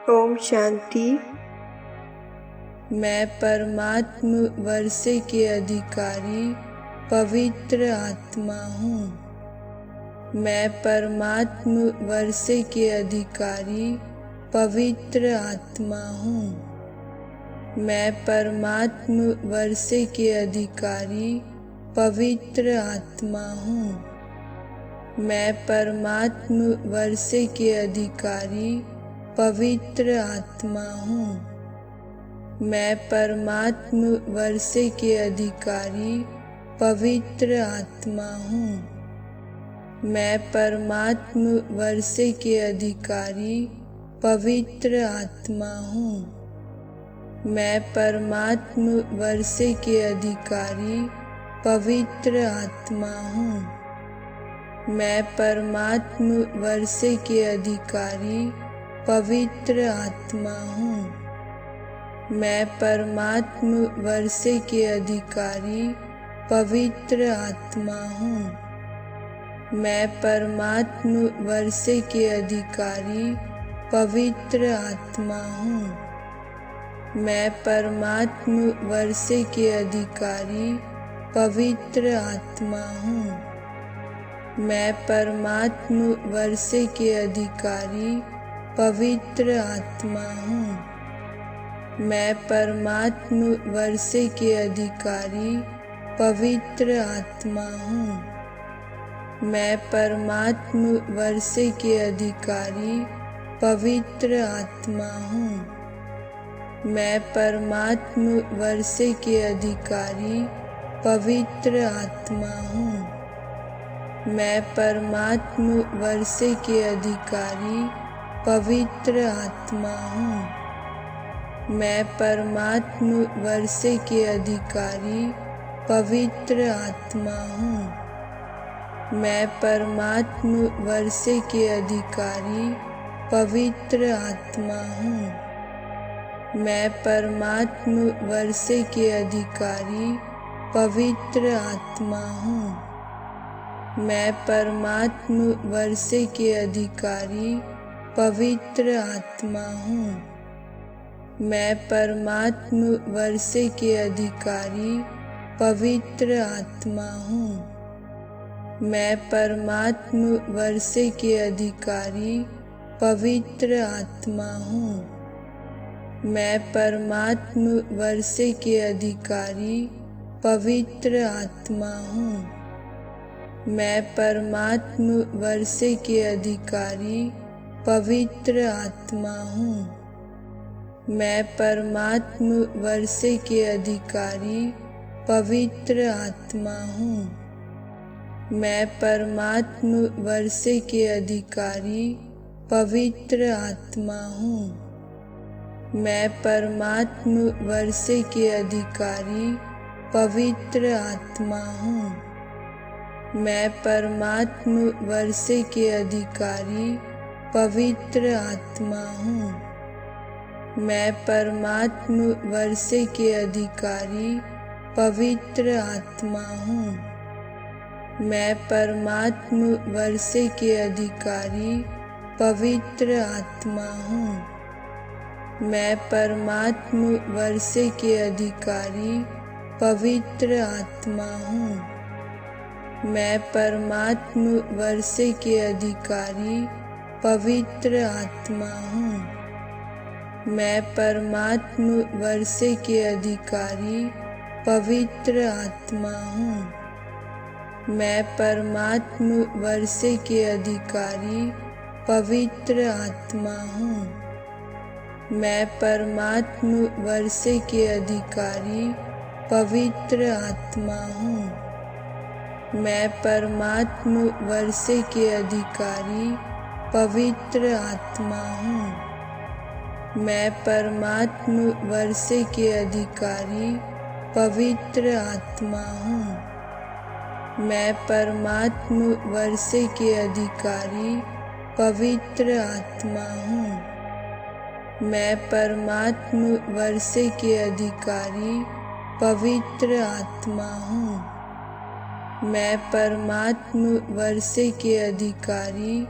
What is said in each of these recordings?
ओम शांति। मैं परमात्म वर्षे के अधिकारी पवित्र आत्मा हूँ। मैं परमात्म वर्षे के अधिकारी पवित्र आत्मा हूँ। मैं परमात्म वर्षे के अधिकारी पवित्र आत्मा हूँ। मैं परमात्म वर्षे के अधिकारी पवित्र आत्मा हूँ। मैं परमात्म वर्षे के अधिकारी पवित्र आत्मा हूँ। मैं परमात्म वर्षे के अधिकारी पवित्र आत्मा हूँ। मैं परमात्म वर्षे के अधिकारी पवित्र आत्मा हूँ। मैं परमात्म वर्षे के अधिकारी पवित्र आत्मा हूँ। मैं परमात्म वर्षे के अधिकारी पवित्र आत्मा हूँ। मैं परमात्म वर्षे के अधिकारी पवित्र आत्मा हूँ। मैं परमात्म वर्षे के अधिकारी पवित्र आत्मा हूँ। मैं परमात्म वर्षे के अधिकारी पवित्र आत्मा हूँ। मैं परमात्म वर्षे के अधिकारी पवित्र आत्मा हूँ। मैं परमात्म वर्षे के अधिकारी पवित्र आत्मा हूँ। मैं परमात्म वर्षे के अधिकारी पवित्र आत्मा हूँ। मैं परमात्म वर्षे के अधिकारी पवित्र आत्मा हूँ। मैं परमात्म वर्षे के अधिकारी पवित्र आत्मा हूँ। मैं परमात्म वर्षे के अधिकारी पवित्र आत्मा हूँ। मैं परमात्म वर्षे के अधिकारी पवित्र आत्मा हूँ। मैं परमात्म वर्षे के अधिकारी पवित्र आत्मा हूँ। मैं परमात्म वर्षे के अधिकारी पवित्र आत्मा हूँ। मैं परमात्म वर्षे के अधिकारी पवित्र आत्मा हूँ। मैं परमात्म वर्षे के अधिकारी पवित्र आत्मा हूँ। मैं परमात्म वर्षे के अधिकारी पवित्र आत्मा हूँ। मैं परमात्म वर्षे के अधिकारी पवित्र आत्मा हूँ। मैं परमात्म वर्षे के अधिकारी पवित्र आत्मा हूँ। मैं परमात्म वर्षे के अधिकारी पवित्र आत्मा हूँ। मैं परमात्म वर्षे के अधिकारी पवित्र आत्मा हूँ। मैं परमात्म वर्षे के अधिकारी पवित्र आत्मा हूँ। मैं परमात्म वर्षे के अधिकारी पवित्र आत्मा हूँ। मैं परमात्म वर्षे के अधिकारी पवित्र आत्मा हूँ। मैं परमात्म वर्षे के अधिकारी पवित्र आत्मा हूँ। मैं परमात्म वर्षे के अधिकारी पवित्र आत्मा हूँ। मैं परमात्म वर्षे के अधिकारी पवित्र आत्मा हूँ। मैं परमात्म वर्षे के अधिकारी पवित्र आत्मा हूँ। मैं परमात्म वर्षे के अधिकारी पवित्र आत्मा हूँ। मैं परमात्म वर्षे के अधिकारी पवित्र आत्मा हूँ। मैं परमात्म वर्षे के अधिकारी पवित्र आत्मा हूँ। मैं परमात्म वर्षे के अधिकारी पवित्र आत्मा हूँ। मैं परमात्म वर्षे के अधिकारी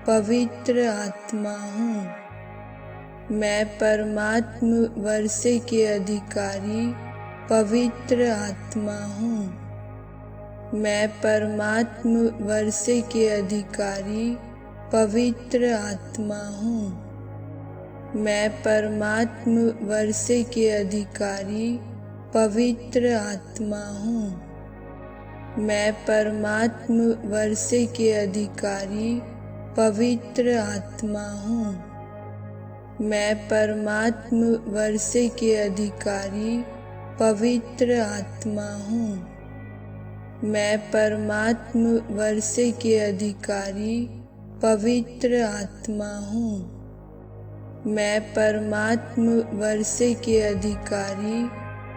पवित्र आत्मा हूँ। मैं परमात्म वर्षे के अधिकारी पवित्र आत्मा हूँ। मैं परमात्म वर्षे के अधिकारी पवित्र आत्मा हूँ। मैं परमात्म वर्षे के अधिकारी पवित्र आत्मा हूँ। मैं परमात्म वर्षे के अधिकारी पवित्र आत्मा हूँ। मैं परमात्म वर्षे के अधिकारी पवित्र आत्मा हूँ। मैं परमात्म वर्षे के अधिकारी पवित्र आत्मा हूँ। मैं परमात्म वर्षे के अधिकारी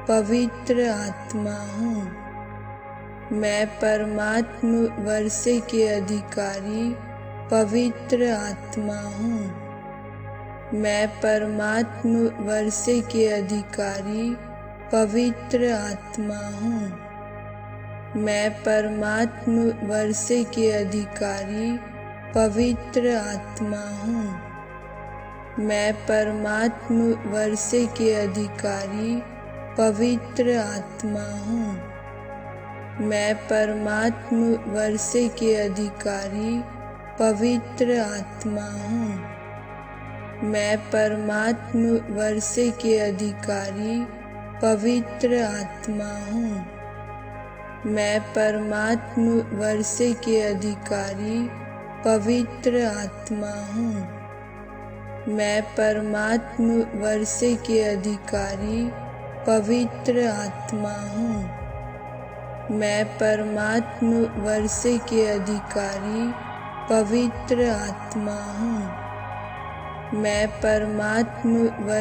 पवित्र आत्मा हूँ। मैं परमात्म वर्षे के अधिकारी पवित्र आत्मा हूँ। मैं परमात्म वर्षे के अधिकारी पवित्र आत्मा हूँ। मैं परमात्म वर्षे के अधिकारी पवित्र आत्मा हूँ। मैं परमात्म वर्षे के अधिकारी पवित्र आत्मा हूँ। मैं परमात्म वर्षे के अधिकारी पवित्र आत्मा हूँ। मैं परमात्म वर्षे के अधिकारी पवित्र आत्मा हूँ। मैं परमात्म वर्षे के अधिकारी पवित्र आत्मा हूँ। मैं परमात्म वर्षे के अधिकारी पवित्र आत्मा हूँ। मैं परमात्म वर्षे के अधिकारी पवित्र आत्मा हूँ। मैं परमात्म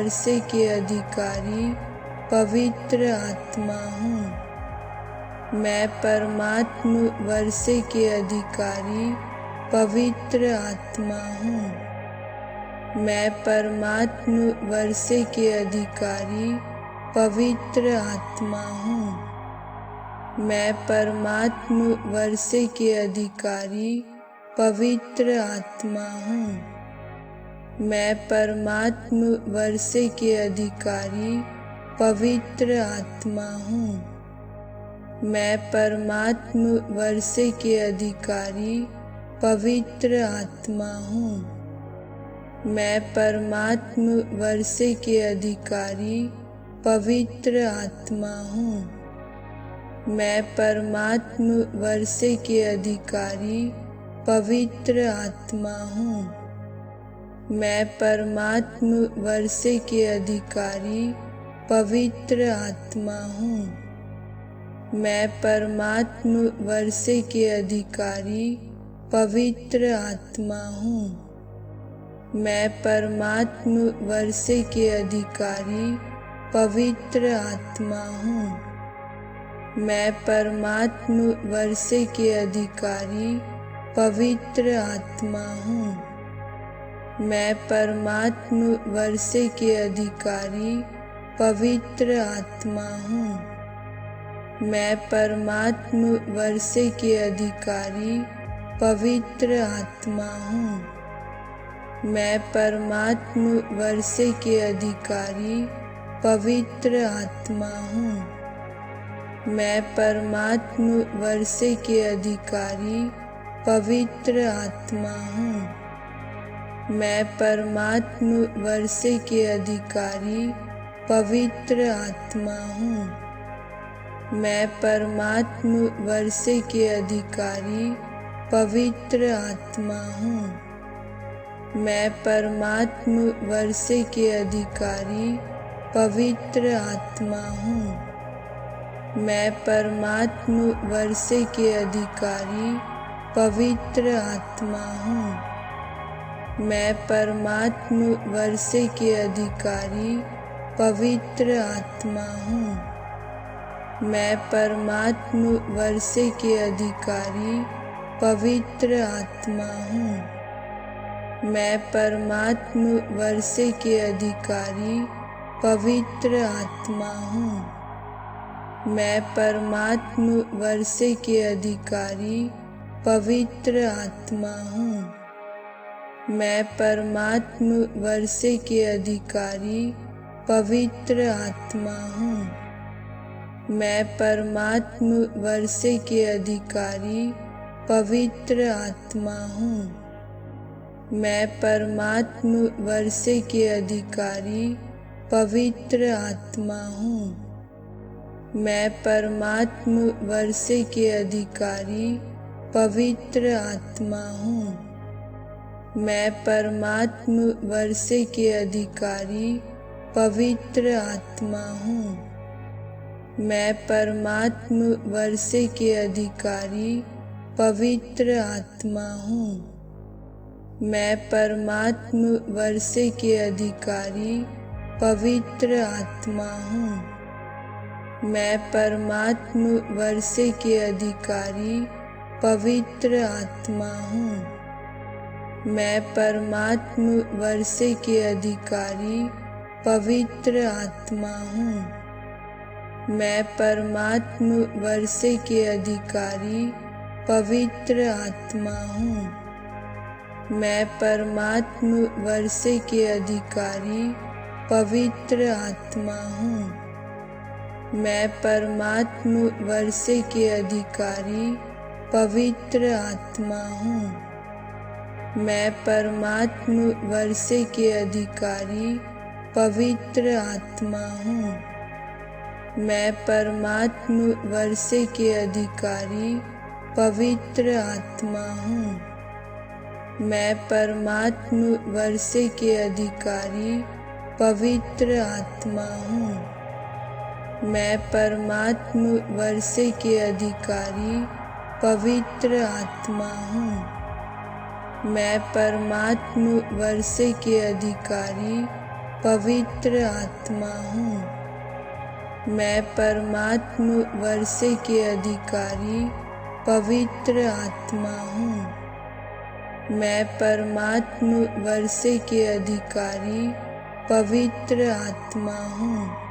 वर्षे के अधिकारी पवित्र आत्मा हूँ। मैं परमात्म वर्षे के अधिकारी पवित्र आत्मा हूँ। मैं परमात्म वर्षे के अधिकारी पवित्र आत्मा हूँ। मैं परमात्म वर्षे के अधिकारी पवित्र आत्मा हूँ। मैं परमात्म वर्षे के अधिकारी पवित्र आत्मा हूँ। मैं परमात्म वर्षे के अधिकारी पवित्र आत्मा हूँ। मैं परमात्म वर्षे के अधिकारी पवित्र आत्मा हूँ। मैं परमात्म वर्षे के अधिकारी पवित्र आत्मा हूँ। मैं परमात्म वर्षे के अधिकारी पवित्र आत्मा हूँ। मैं परमात्म वर्षे के अधिकारी पवित्र आत्मा हूँ। मैं परमात्म वर्षे के अधिकारी पवित्र आत्मा हूँ। मैं परमात्म वर्षे के अधिकारी पवित्र आत्मा हूँ। मैं परमात्म वर्षे के अधिकारी पवित्र आत्मा हूँ। मैं परमात्म वर्षे के अधिकारी पवित्र आत्मा हूँ। मैं परमात्म वर्षे के अधिकारी पवित्र आत्मा हूँ। मैं परमात्म वर्षे के अधिकारी पवित्र आत्मा हूँ। मैं परमात्म वर्षे के अधिकारी पवित्र आत्मा हूँ। मैं परमात्म वर्षे के अधिकारी पवित्र आत्मा हूँ। मैं परमात्म वर्षे के अधिकारी पवित्र आत्मा हूँ। मैं परमात्म वर्षे के अधिकारी पवित्र आत्मा हूँ। मैं परमात्म वर्षे के अधिकारी पवित्र आत्मा हूँ। मैं परमात्म वर्षे के अधिकारी पवित्र आत्मा हूँ। मैं परमात्म वर्षे के अधिकारी पवित्र आत्मा हूँ। मैं परमात्म वर्षे के अधिकारी पवित्र आत्मा हूँ। मैं परमात्म वर्षे के अधिकारी पवित्र आत्मा हूँ। मैं परमात्म वर्षे के अधिकारी पवित्र आत्मा हूँ। मैं परमात्म वर्षे के अधिकारी पवित्र आत्मा हूँ। मैं परमात्म वर्षे के अधिकारी पवित्र आत्मा हूँ। मैं परमात्म वर्षे के अधिकारी पवित्र आत्मा हूँ। मैं परमात्म वर्षे के अधिकारी पवित्र आत्मा हूँ। मैं परमात्म वर्षे के अधिकारी पवित्र आत्मा हूँ। मैं परमात्म वर्षे के अधिकारी पवित्र आत्मा हूँ। मैं परमात्म वर्षे के अधिकारी पवित्र आत्मा हूँ। मैं परमात्म वर्षे के अधिकारी पवित्र आत्मा हूँ। मैं परमात्म वर्षे के अधिकारी पवित्र आत्मा हूँ। मैं परमात्म वर्षे के अधिकारी पवित्र आत्मा हूँ। मैं परमात्म वर्षे के अधिकारी पवित्र आत्मा हूँ। मैं परमात्म वर्षे के अधिकारी पवित्र आत्मा हूँ। मैं परमात्म वर्षे के अधिकारी पवित्र आत्मा हूँ। मैं परमात्म वर्षे के अधिकारी पवित्र आत्मा हूँ। मैं परमात्म वर्षे के अधिकारी पवित्र आत्मा हूँ। मैं परमात्म वर्षे के अधिकारी पवित्र आत्मा हूँ। मैं परमात्म वर्षे के अधिकारी पवित्र आत्मा हूँ।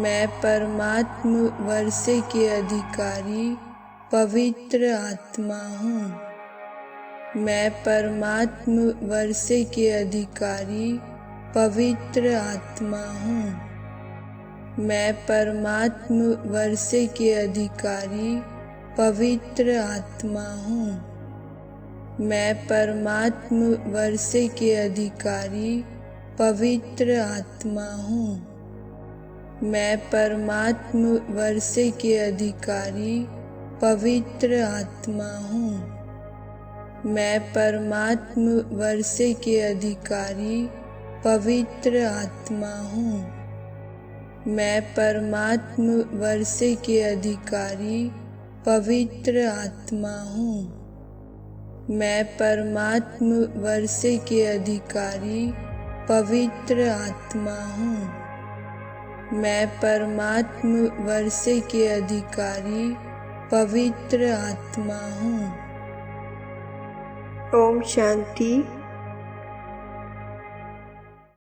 मैं परमात्म वर्षे के अधिकारी पवित्र आत्मा हूँ। मैं परमात्म वर्षे के अधिकारी पवित्र आत्मा हूँ। मैं परमात्म वर्षे के अधिकारी पवित्र आत्मा हूँ। मैं परमात्म वर्षे के अधिकारी पवित्र आत्मा हूँ। मैं परमात्म वर्षे के अधिकारी पवित्र आत्मा हूँ। मैं परमात्म वर्षे के अधिकारी पवित्र आत्मा हूँ। मैं परमात्म वर्षे के अधिकारी पवित्र आत्मा हूँ। मैं परमात्म वर्षे के अधिकारी पवित्र आत्मा हूँ। मैं परमात्म वर्षे के अधिकारी पवित्र आत्मा हूँ। ओम शांति।